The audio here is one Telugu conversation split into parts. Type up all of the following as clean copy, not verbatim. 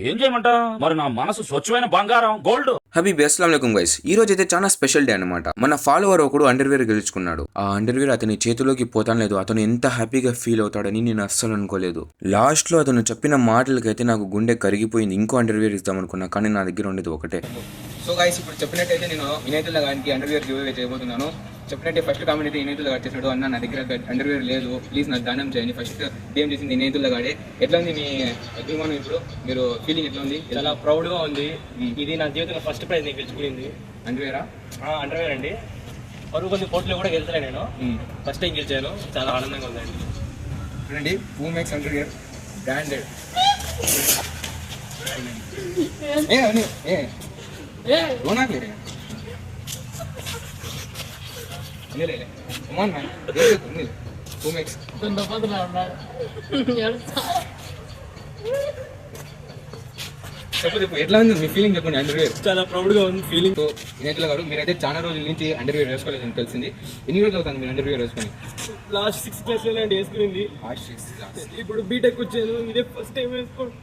ఏం చేయమంటా మరి నా మనసు స్వచ్ఛమైన బంగారం గోల్డ్. హబీబీ అస్సలాం వాలేకుం గైస్. ఈ రోజు అయితే చాలా స్పెషల్ డే అనమాట. మన ఫాలోవర్ ఒకడు అండర్వేర్ గెలుచుకున్నాడు. ఆ అండర్వేర్ అతని చేతిలోకి పోతానలేదు. అతను ఎంత హ్యాపీగా ఫీల్ అవుతాడని నేను అస్సలు అనుకోలేదు. లాస్ట్ లో అతను చెప్పిన మాటలకైతే నాకు గుండె కరిగిపోయింది. ఇంకో అండర్వేర్ ఇద్దాం అనుకున్నా, కానీ నా దగ్గర ఉండేది ఒకటే. సో గైస్, ఇప్పుడు చెప్పినట్టయితే నేను వినైతుల్లా గారికి అండర్వేర్ గివ్ అవే చేయబోతున్నాను. చెప్పినట్టే ఫస్ట్ కామెంట్ అయితే వినైతుల్లా గారు చేశాడు. అన్న నా దగ్గర అండర్వేర్ లేదు, ప్లీజ్ నాకు దానం చేయండి. ఫస్ట్ గేమ్ చేసింది వినైతుల్లా గాడే. ఎట్లా ఉంది మీ అభిమానం? ఇప్పుడు మీరు ఫీలింగ్ ఎట్లా ఉంది? చాలా ప్రౌడ్గా ఉంది. ఇది నా జీవితంలో ఫస్ట్ ప్రైజ్ నేను గెలుచుకునింది. అండర్వేరా? అండర్వేర్ అండి. పరుగు కొద్ది పోటీలో కూడా గెలుచలే, నేను ఫస్ట్ టైం గెలిచాను. చాలా ఆనందంగా ఉందండి. చూడండి, పూమెక్స్ అండర్వేర్ బ్రాండెడ్. ఎట్లా ఉంది మీ ఫీలింగ్ చెప్పండి? అండర్వేర్ చాలా ప్రౌడ్గా ఉంది ఫీలింగ్. వినైతుల్లా గారు, మీరైతే చాలా రోజుల నుంచి అండర్వేర్ వేసుకోలేదని తెలిసింది. ఎన్ని రోజులు అవుతుంది మీరు అండర్వేర్ వేసుకొని? లాస్ట్ 6 క్లాస్ వేసుకునింది. ఇప్పుడు బీటెక్ వచ్చాను, ఇదే ఫస్ట్ టైం వేసుకోండి.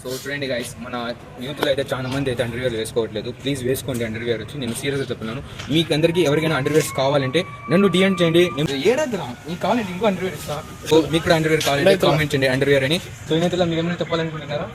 సో చూడండి గైస్, మన యూత్లో అయితే చాలా మంది అయితే అండర్వేర్ వేసుకోవట్లేదు. ప్లీజ్ వేసుకోండి అండర్వేర్ వచ్చి. నేను సీరియస్గా చెప్తున్నాను. మీకు అందరికీ ఎవరికైనా అండర్వేర్స్ కావాలంటే నన్ను డిఎం చేయండి. నేను ఏడాదిరా మీకు కావాలంటే ఇంకో అండర్వేర్ ఇస్తా. సో మీకు కూడా అండర్వేర్ కావాలంటే కామెంట్ చేయండి అండర్వేర్ అని. సో యూత్లో మీరు ఏమైనా చెప్పాలనుకుంటున్నారా?